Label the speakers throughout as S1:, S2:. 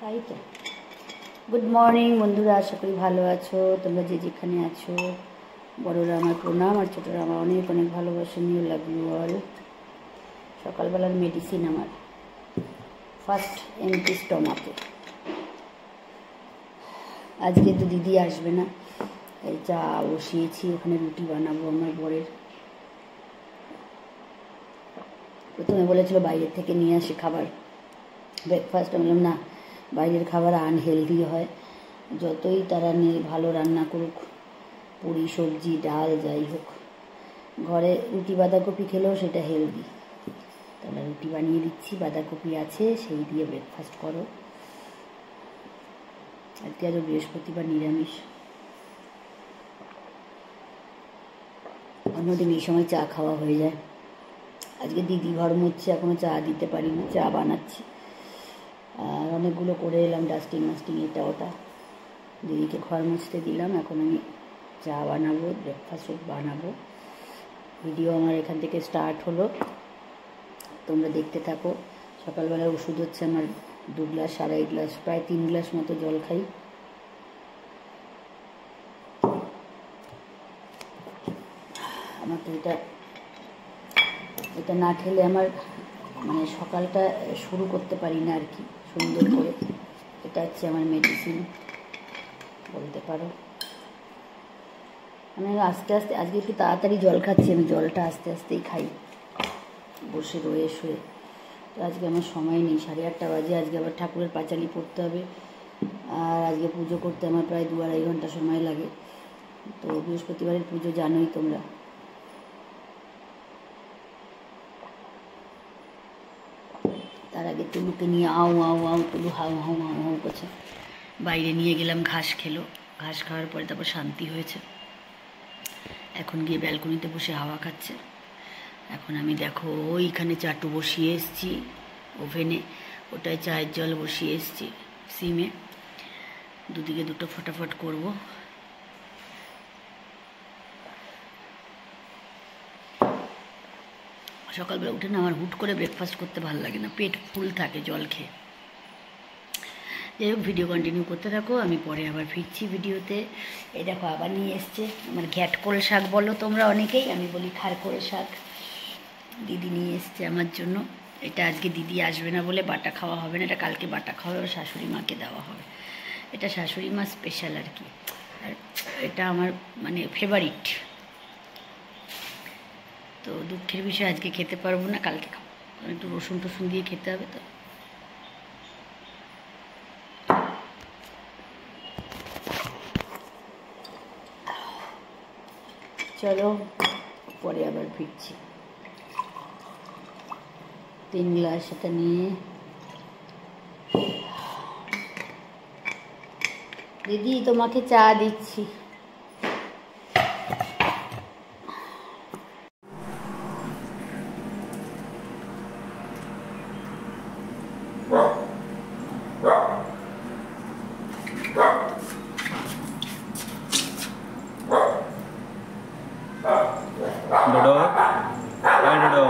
S1: তাই তো। Good morning বন্ধুরা, আশা করি ভালো আছো। তোমরা যে যেখানে আছো, বড়রা আমার প্রণাম আর ছোটরা আমার অনেক অনেক ভালোবাসা। New love you all. সকালবেলার মেডিসিন আমার ফার্স্ট এমটি স্টমাকে। আজকে তো দিদি আসবে না, এই চা বসিয়েছি, ওখানে রুটি বানাবো আমার বরের। প্রথমে বলেছিল বাইরের থেকে নিয়ে আসি খাবার, ব্রেকফাস্ট। আমি বললাম না, বাইরের খাবার আনহেলদি হয়, যতই তারা ভালো রান্না করুক, পুরি সবজি ডাল যাই হোক, ঘরে রুটি বাঁধাকপি খেলেও সেটা হেলদি। তাহলে রুটি বানিয়ে দিচ্ছি, বাঁধাকপি আছে, সেই দিয়ে ব্রেকফাস্ট করো। আজকে আরও বৃহস্পতিবার, নিরামিষ। অন্যদিন এই সময় চা খাওয়া হয়ে যায়। আজকে দিদি ঘর মুছছে, এখনও চা দিতে পারিনি, চা বানাচ্ছি। আর অনেকগুলো করে এলাম, ডাস্টিং মাস্টিং এটা ওটা, দিদিকে ঘর মুছতে দিলাম। এখন আমি চা বানাবো, ব্রেকফাস্ট বানাবো। ভিডিও আমার এখান থেকে স্টার্ট হলো, তোমরা দেখতে থাকো। সকালবেলার ওষুধ হচ্ছে আমার 2 গ্লাস, 2.5 গ্লাস, প্রায় 3 গ্লাস মতো জল খাই। আমার তো এটা না খেলে আমার মানে সকালটা শুরু করতে পারি না আর কি সুন্দর করে। এটা হচ্ছে আমার মেডিসিন বলতে পারো। আমি আস্তে আস্তে আজকে একটু তাড়াতাড়ি জল খাচ্ছি, আমি জলটা আস্তে আস্তেই খাই বসে রয়ে শুয়ে। তো আজকে আমার সময় নেই, 8:30 বাজে। আজকে আবার ঠাকুরের পাঁচালি পড়তে হবে, আর আজকে পুজো করতে আমার প্রায় 2-2.5 ঘন্টা সময় লাগে। তো বৃহস্পতিবারের পুজো জানোই তোমরা। তার আগে তুলুকে নিয়ে আউ আউ আউ, তুলু হাউ হাউ হাউ হাউ করছে। বাইরে নিয়ে গেলাম, ঘাস খেলো। ঘাস খাওয়ার পরে তারপর শান্তি হয়েছে। এখন গিয়ে ব্যালকনিতে বসে হাওয়া খাচ্ছে। এখন আমি দেখো ওইখানে চাটু বসিয়ে এসেছি ওভেনে, ওটায় চায়ের জল বসিয়ে এসেছি সিমে। দুদিকে দুটো ফটাফট করব। সকালবেলা উঠে না আমার হুট করে ব্রেকফাস্ট করতে ভালো লাগে না, পেট ফুল থাকে জল খেয়ে। যাই হোক, ভিডিও কন্টিনিউ করতে থাকো, আমি পরে আবার ফিরছি ভিডিওতে। এই দেখো আবার নিয়ে এসছে আমার ঘ্যাটকোল শাক বলো তোমরা অনেকেই, আমি বলি খারকোল শাক। দিদি নিয়ে এসছে আমার জন্য। এটা আজকে দিদি আসবে না বলে বাটা খাওয়া হবে না, এটা কালকে বাটা খাওয়া হবে, শাশুড়ি মাকে দেওয়া হবে। এটা শাশুড়ি মা স্পেশাল আর কি, আর এটা আমার মানে ফেভারিট। তো দুঃখের বিষয় আজকে খেতে পারবো না, কালকে খাবো। একটু রসুন টসুন দিয়ে খেতে হবে। তো চলো পরে আবার ফিরছি। 3 গ্লাস এটা নিয়ে। দিদি তোমাকে চা দিচ্ছি।
S2: ডোডো, এই ডোডো।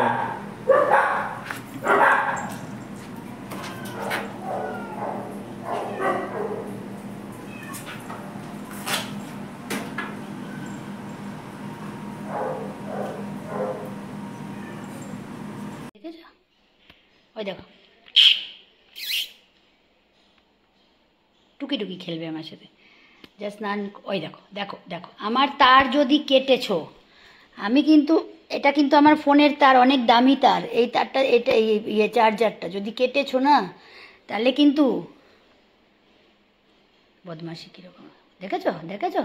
S1: দেখেছো, ওই দেখো টুকি টুকি খেলবে আমার সাথে। যা স্নান, ওই দেখো দেখো দেখো আমার তার যদি কেটেছো, আমি কিন্তু এটা কিন্তু আমার ফোনের তার, অনেক দামি তার। এই তারটা, এটা ইয়ে চার্জারটা যদি কেটেছো না, তাহলে কিন্তু বদমাশি কীরকম দেখেছো দেখেছো,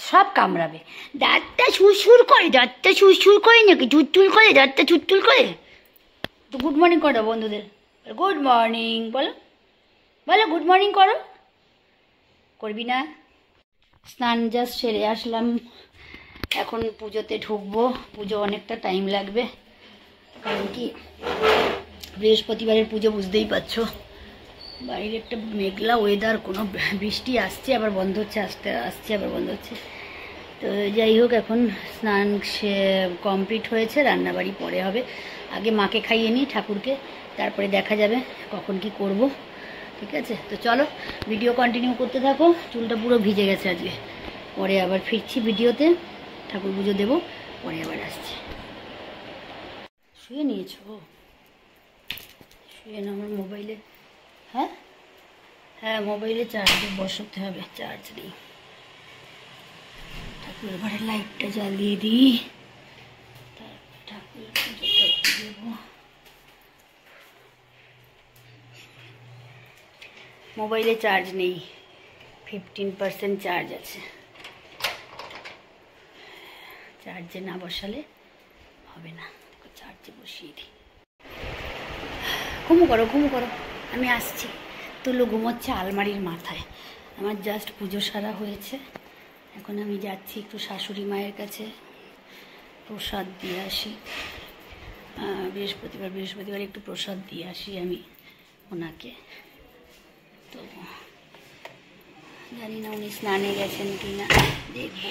S1: সব কামড়াবে। দাঁতটা সুরসুর করে, দাঁতটা সুরসুর করে নাকি চুলচুল করে, দাঁতটা চুলচুল করে। তো গুড মর্নিং করো বন্ধুদের, গুড মর্নিং বলো, বলো গুড মর্নিং করো। করবি না? স্নান জাস্ট সেরে আসলাম, এখন পুজোতে ঢুকবো। পুজো অনেকটা টাইম লাগবে, কারণ কি বৃহস্পতিবারের পুজো বুঝতেই পারছো। বাইরে একটা মেঘলা ওয়েদার, কোনো বৃষ্টি আসছে আবার বন্ধ হচ্ছে, আসছে আবার বন্ধ হচ্ছে। তো যাই হোক, এখন স্নান কমপ্লিট হয়েছে, রান্নাবাড়ি পরে হবে। আগে মাকে খাইয়ে নিই, ঠাকুরকে, তারপরে দেখা যাবে কখন কি করব। ঠিক আছে, তো চলো ভিডিও কন্টিনিউ করতে থাকো। চুলটা পুরো ভিজে গেছে আজকে, পরে আবার ফিরছি ভিডিওতে, ঠাকুর পুজো দেবো, পরে আবার আসছি। শুয়ে নিয়েছো? শুয়ে না, আমার মোবাইলে, হ্যাঁ হ্যাঁ মোবাইলে চার্জে বসাতে হবে, চার্জ নেই। ঠাকুরের ঘরের লাইটটা জ্বালিয়ে দিই, তারপর ঠাকুর পুজোটা দেবো। মোবাইলে চার্জ নেই, 15% চার্জ আছে, চার্জে না বসালে হবে না। চার্জে বসিয়ে দিই। ঘুমো করো, ঘুমো করো, আমি আসছি। তুলো ঘুমোচ্ছে আলমারির মাথায়। আমার জাস্ট পুজো সারা হয়েছে, এখন আমি যাচ্ছি একটু শাশুড়ি মায়ের কাছে প্রসাদ দিয়ে আসি। বৃহস্পতিবার একটু প্রসাদ দিয়ে আসি আমি ওনাকে। তো জানি না উনি স্নানে গেছেন কি না, দেখবো।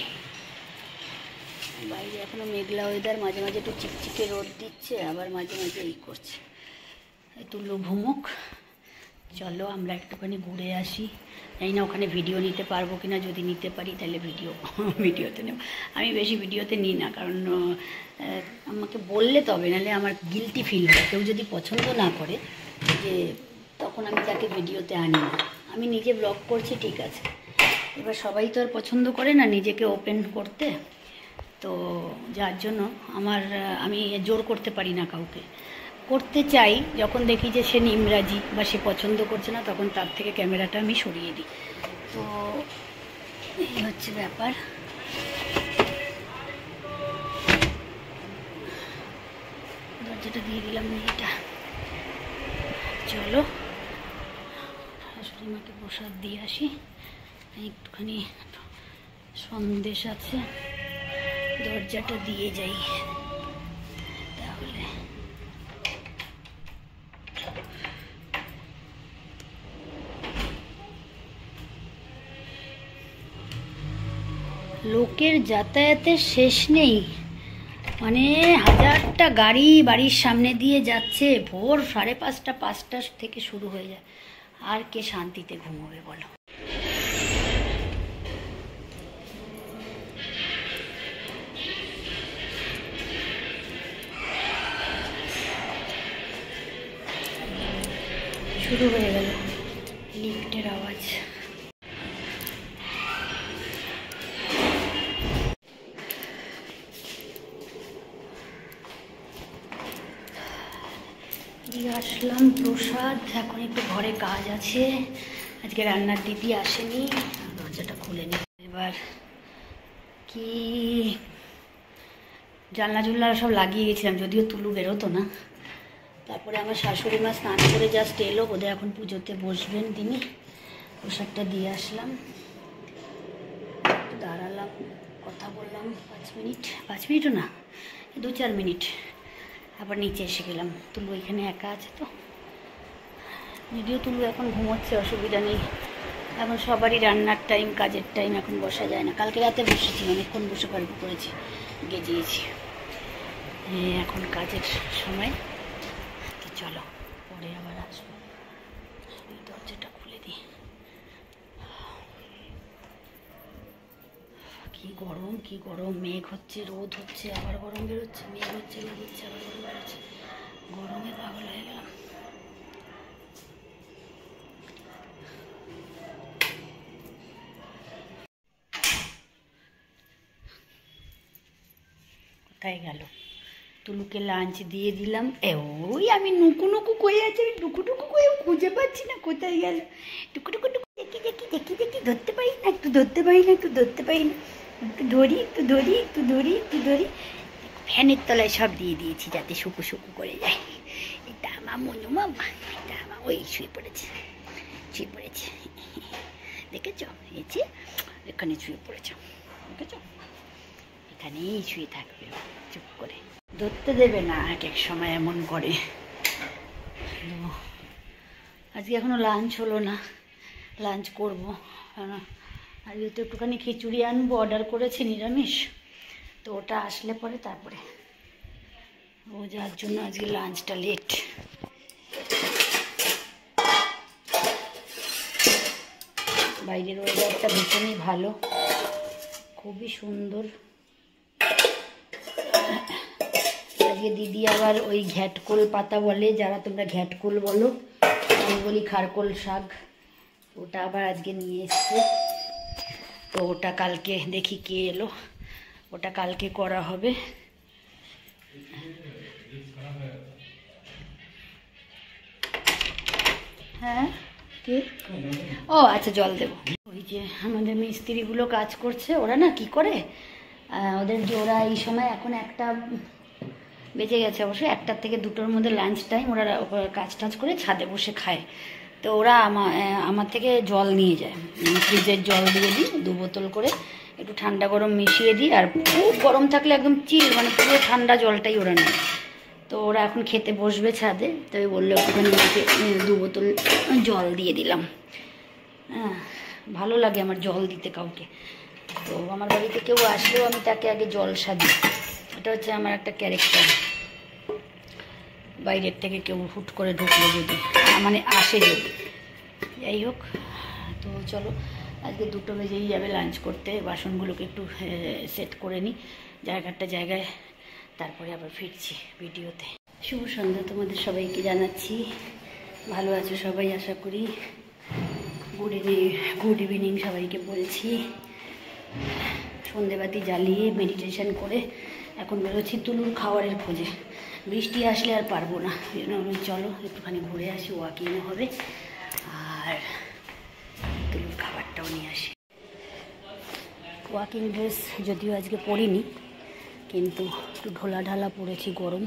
S1: বাইরে এখনো মেঘলা ওয়েদার, মাঝে মাঝে একটু চিকচিকে রোদ দিচ্ছে, আবার মাঝে মাঝে এই করছে। তুলো ঘুমুক, চলো আমরা একটুখানি ঘুরে আসি। জানি না ওখানে ভিডিও নিতে পারবো কিনা, যদি নিতে পারি তাহলে ভিডিওতে নেব। আমি বেশি ভিডিওতে নিই না, কারণ আমাকে বললে তবে, নাহলে আমার গিলটি ফিল হয়। কেউ যদি পছন্দ না করে, যে তখন আমি তাকে ভিডিওতে আনি না। আমি নিজে ব্লগ করছি, ঠিক আছে, এবার সবাই তো আর পছন্দ করে না নিজেকে ওপেন করতে, তো যার জন্য আমি জোর করতে পারি না কাউকে। করতে চাই যখন দেখি যে সে নিমরাজি বা সে পছন্দ করছে না, তখন তার থেকে ক্যামেরাটা আমি সরিয়ে দিই। তো এই হচ্ছে ব্যাপার। দরজাটা দিয়ে দিলাম এটা। চলো শাশুড়ি মাকে প্রসাদ দিয়ে আসি। একটুখানি সন্দেশ আছে, দরজাটা দিয়ে যাই তাহলে। লোকের যাতায়াতের শেষ নেই, মানে হাজারটা গাড়ি বাড়ির সামনে দিয়ে যাচ্ছে। ভোর 5:30 5টা থেকে শুরু হয়ে যায়, আর কে শান্তিতে ঘুমোবে বলো। শুরু হয়ে গেল লিফটের আওয়াজ। দিয়ে আসলাম প্রসাদ, এখন একটু ঘরে কাজ আছে, আজকে রান্নার দিদি আসেনি, দরজাটা খুলে নি। এবার কি জানলা জুল্লা সব লাগিয়ে গেছিলাম, যদিও তুলু বেরোতো না। তারপরে আমার শাশুড়ি মা স্নান করে জাস্ট এলো, বোধহয় এখন পুজোতে বসবেন তিনি। প্রসাদটা দিয়ে আসলাম, দাঁড়ালাম, কথা বললাম 5 মিনিটও না, 2-4 মিনিট, আবার নিচে এসে গেলাম। তুলু এখানে একা আছে তো, যদিও তুলু এখন ঘুমোচ্ছে, অসুবিধা নেই। এখন সবারই রান্নার টাইম, কাজের টাইম, এখন বসা যায় না। কালকে রাতে বসেছি, অনেকক্ষণ বসে গল্প করেছি, গেজিয়েছি। এখন কাজের সময়, তো চলো পরে আবার আসবো। এই দরজাটা খুলে দিই। কি গরম, মেঘ হচ্ছে, রোদ হচ্ছে, আবার গরম বেরোচ্ছে, মেঘ হচ্ছে, রোদ হচ্ছে, আবার গরম বেরোচ্ছে। গরমে পাগল হয়ে গেলাম। কোথায় গেল? তুলুকে লাঞ্চ দিয়ে দিলাম। ওই আমি নুকু কয়ে আছে, আমি টুকু কয়ে খুঁজে পাচ্ছি না, কোথায় গেল? টুকু দেখি, ধরতে পারি না, একটু ধরতে পারি না, একটু ধরি। ফ্যানের তলায় সব দিয়ে দিয়েছি যাতে শুকু করে যায়। এটা আমার মনু মামা, এটা আমার ওই শুয়ে পড়েছে। দেখেছ, এখানে শুয়ে পড়েছ, দেখেছ, এখানেই শুয়ে থাকবে চুপ করে, ধরতে দেবে না। এক সময় এমন করে। আজকে এখনো লাঞ্চ হলো না, লাঞ্চ করবো। আর তো একটুখানি খিচুড়ি আনবো, অর্ডার করেছি নিরামিষ, তো ওটা আসলে পরে তারপরে যার জন্য আজকে লাঞ্চটা লেট। বাইরের ওয়েদারটা ভীষণই ভালো, খুবই সুন্দর। আজকে দিদি আবার ওই ঘ্যাটকোল পাতা বলে, যারা তোমরা ঘ্যাটকোল বলো, আমি বলি খারকোল শাক, ওটা আবার আজকে নিয়ে এসছে। তো ওটা কালকে দেখি কে এলো, ওটা কালকে করা হবে। হ্যাঁ কি? ও আচ্ছা, জল দেবো। ওই যে আমাদের মিস্ত্রিগুলো কাজ করছে, ওরা না কি করে, ওদের যে ওরা এই সময় এখন 1টা বেজে গেছে, অবশ্যই 1টা থেকে 2টোর মধ্যে লাঞ্চ টাইম, ওরা কাজ টাজ করে ছাদে বসে খায়। তো ওরা আমার থেকে জল নিয়ে যায়, ফ্রিজের জল দিয়ে দিই 2 বোতল করে, একটু ঠান্ডা গরম মিশিয়ে দিই, আর খুব গরম থাকলে একদম চিল, মানে পুরো ঠান্ডা জলটাই ওরা নেয়। তো ওরা এখন খেতে বসবে ছাদে, তো বললো একটুখানি 2 বোতল জল দিয়ে দিলাম। হ্যাঁ, ভালো লাগে আমার জল দিতে কাউকে। তো আমার বাড়িতে কেউ আসলেও আমি তাকে আগে জল সাজি, এটা হচ্ছে আমার একটা ক্যারেক্টার। বাইরের থেকে কেউ হুট করে ঢুকলো যদি, মানে আসে যদি, যাই হোক। তো চলো, আজকে 2টো বেজেই যাবে লাঞ্চ করতে, বাসনগুলোকে একটু সেট করে নিই জায়গায়, তারপরে আবার ফিরছি ভিডিওতে। শুভ সন্ধ্যা তোমাদের সবাইকে জানাচ্ছি, ভালো আছো সবাই আশা করি। গুড ইভিনিং সবাইকে বলছি। সন্ধেবাতি জ্বালিয়ে মেডিটেশন করে এখন বেরোচ্ছি তুলুর খাবারের খোঁজে। বৃষ্টি আসলে আর পারবো না, চলো একটুখানি ঘুরে আসি, ওয়াকিংও হবে আর তুলুর খাবারটাও নিয়ে আসি। ওয়াকিং ড্রেস যদিও আজকে পরিনি, কিন্তু একটু ঢোলা ঢালা পরেছি, গরম।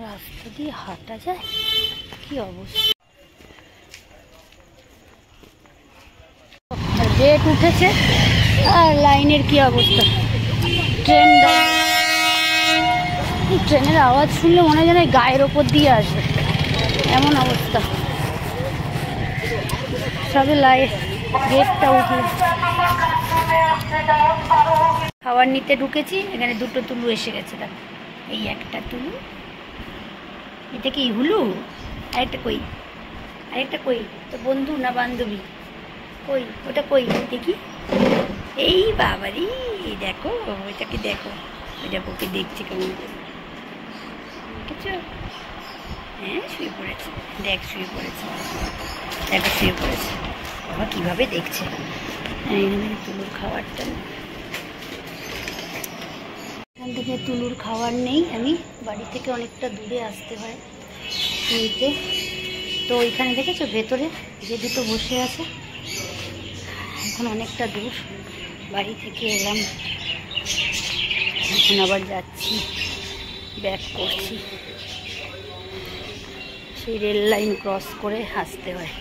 S1: রাস্তা দিয়ে হাঁটা যায়, কি অবস্থা। রেট উঠেছে আর লাইনের কি অবস্থা। ট্রেনের আওয়াজ শুনলে মনে হয় যেন গায়ের ওপর দিয়ে আসবে, এমন অবস্থা। সবে গেটটা উঠে খাবার নিতে ঢুকেছি, এখানে 2টো তুলু এসে গেছে। দেখো, এই একটা তুলু, এটা কি হুলু, আরেকটা কই, তো বন্ধু না বান্ধবী, কই ওটা, কই দেখি। এই বাবারি, দেখো ওইটাকে, দেখো ওইটা ওকে দেখছে কেমন করে, দেখেছো? হ্যাঁ, শুয়ে পড়েছে, দেখ শুয়ে পড়েছে, দেখো শুয়ে পড়েছে, বাবা কীভাবে দেখছে। এখানে তুলুর খাবারটা, এখান থেকে তুলুর খাবার নেই, আমি বাড়ি থেকে অনেকটা দূরে আসতে হয় নিতে। তো ওইখানে দেখেছো ভেতরে যে 2টো বসে আছে, এখন অনেকটা দূর বাড়ি থেকে এলাম, এখন আবার যাচ্ছি, ব্যাক করছি। সেই রেল লাইন ক্রস করে আসতে হয়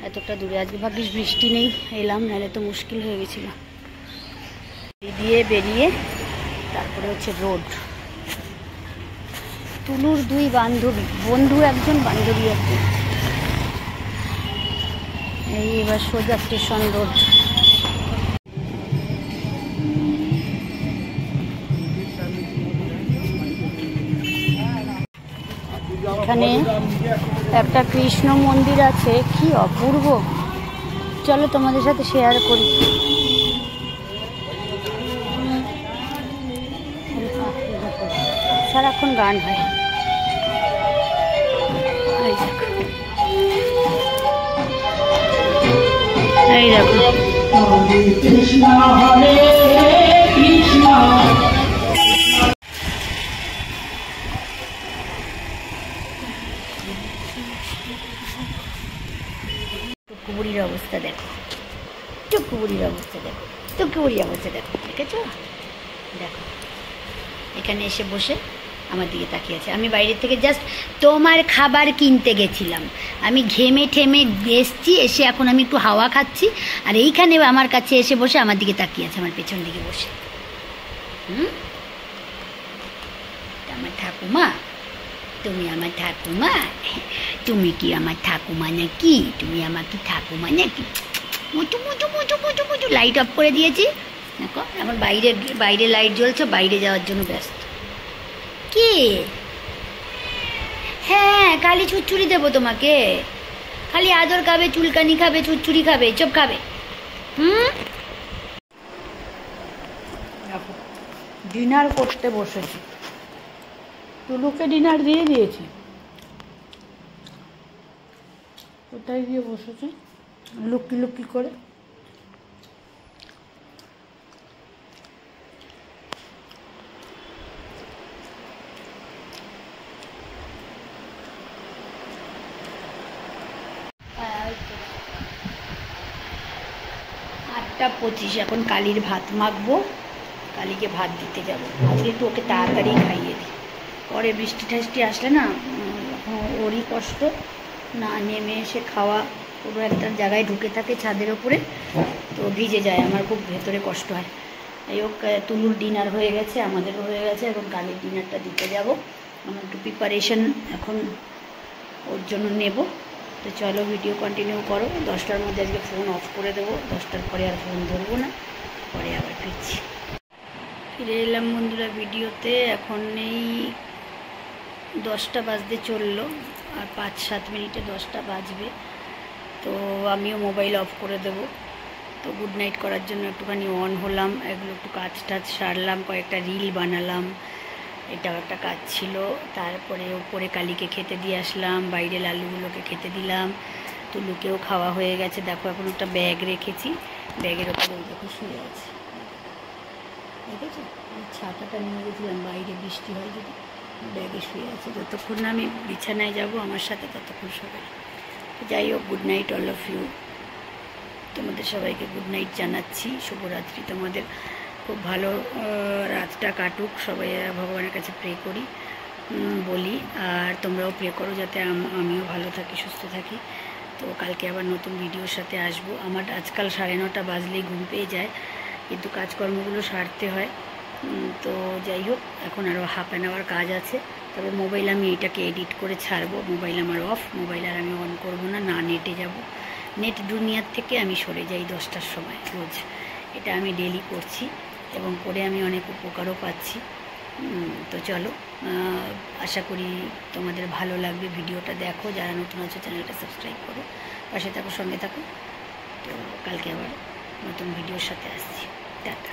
S1: এতটা দূরে। আজকে ভাগ্যিস বৃষ্টি নেই, এলাম, নাহলে তো মুশকিল হয়ে গেছিল। দিয়ে বেরিয়ে তারপরে হচ্ছে রোড। তুলুর 2 বান্ধবী, বন্ধু একজন, বান্ধবী একজন। এই এবার সোজা স্টেশন রোড। এখানে একটা কৃষ্ণ মন্দির আছে, কি অপূর্ব, চলো তোমাদের সাথে শেয়ার করি। সারাক্ষণ গান হয়, এই দেখো। কৃষ্ণ হরে কৃষ্ণ, টুকুবুড়ির অবস্থা দেখো, টুকুবুড়ির অবস্থা দেখো, টুকুবুড়ির অবস্থা দেখো, দেখেছো? দেখো এখানে এসে বসে আমার দিকে তাকিয়ে আছে। আমি বাইরে থেকে জাস্ট তোমার খাবার কিনতে গেছিলাম, আমি ঘেমে ঠেমে এসছি, এসে এখন আমি একটু হাওয়া খাচ্ছি, আর এইখানে আমার কাছে এসে বসে আমার দিকে তাকিয়ে আছে, আমার পেছন দিকে বসে। আমার ঠাকুমা, তুমি আমার ঠাকুমা, তুমি কি আমার ঠাকুমা? ঠাকুমা নাকি? তুমি আমাকে ঠাকুমা নাকি? মুটু মুটু মুটু মুটু মুটু। লাইট অফ করে দিয়েছি, দেখো এখন বাইরে বাইরে লাইট জ্বলছে, বাইরে যাওয়ার জন্য ব্যস্ত। কি? হ্যাঁ, কালি ছুটছুরি দেবো তোমাকে। খালি আদর খাবে, চুলকানি খাবে, ছুটছুরি খাবে, চপ খাবে।
S3: দেখো ডিনার করতে বসেছি, টুলুকে ডিনার দিয়ে দিয়েছি। কোথায় গিয়ে বসেছে লুকি লুকি করে।
S1: আটটা 25, এখন কালির ভাত মাখবো, কালিকে ভাত দিতে যাব। আজকে একটু ওকে তাড়াতাড়ি খাইয়ে দিই, পরে বৃষ্টি ঠাষ্টি আসলে না এখন ওরই কষ্ট, না নেমে এসে খাওয়া, পুরো একটা জায়গায় ঢুকে থাকে ছাদের ওপরে, তো ভিজে যায়, আমার খুব ভেতরে কষ্ট হয়। এই হোক, তুলুর ডিনার হয়ে গেছে, আমাদেরও হয়ে গেছে, এখন কালির ডিনারটা দিতে যাব। আমার একটু প্রিপারেশন এখন ওর জন্য নেব। তো চলো ভিডিও কন্টিনিউ করো। 10টার মধ্যে আজকে ফোন অফ করে দেবো, 10টার পরে আর ফোন ধরবো না, পরে আবার ফিরছি। ফিরে এলাম বন্ধুরা ভিডিওতে। এখন এই 10টা বাজতে চললো, আর 5-7 মিনিটে 10টা বাজবে। তো আমিও মোবাইল অফ করে দেবো। তো গুড নাইট করার জন্য একটুখানি অন হলাম, এগুলো একটু কাজ টাজ সারলাম, কয়েকটা রিল বানালাম, এটাও একটা কাজ ছিল। তারপরে উপরে কালিকে খেতে দিয়ে আসলাম, বাইরে লালুগুলোকে খেতে দিলাম, তুলুকেও খাওয়া হয়ে গেছে। দেখো এখন একটা ব্যাগ রেখেছি, ব্যাগের ওপরে ওই দেখো শুয়ে আছে, দেখেছো? ছাতাটা নিয়ে গেছিলাম, বাইরে বৃষ্টি হয় যদি, ব্যাগে শুয়ে আছে। যতক্ষণ না আমি বিছানায় যাব আমার সাথে ততক্ষণ সবাই। যাই হোক, good night all of you. তোমাদের সবাইকে গুড নাইট জানাচ্ছি, শুভরাত্রি। তোমাদের খুব ভালো রাতটা কাটুক, সবাই ভগবানের কাছে প্রে করি, বলি, আর তোমরাও প্রে করো যাতে আমিও ভালো থাকি, সুস্থ থাকি। তো কালকে আবার নতুন ভিডিওর সাথে আসবো। আমার আজকাল 9:30 বাজলেই ঘুম পেয়ে যায়, কিন্তু কাজকর্মগুলো সারতে হয়। তো যাই হোক, এখন আরও হাফ অ্যান আওয়ার কাজ আছে। তবে মোবাইল আমি এটাকে এডিট করে ছাড়বো, মোবাইল আমার অফ, মোবাইল আর আমি অন করবো না, না নেটে যাব। নেট দুনিয়ার থেকে আমি সরে যাই 10টার সময় রোজ, এটা আমি ডেলি করছি এবং করে আমি অনেক উপকারও পাচ্ছি। তো চলো, আশা করি তোমাদের ভালো লাগবে। ভিডিওটা দেখো, যারা নতুন আছো চ্যানেলটা সাবস্ক্রাইব করো, পাশে থাকো, সঙ্গে থাকো। তো কালকে আবার নতুন ভিডিওর সাথে আসছি। টাটা।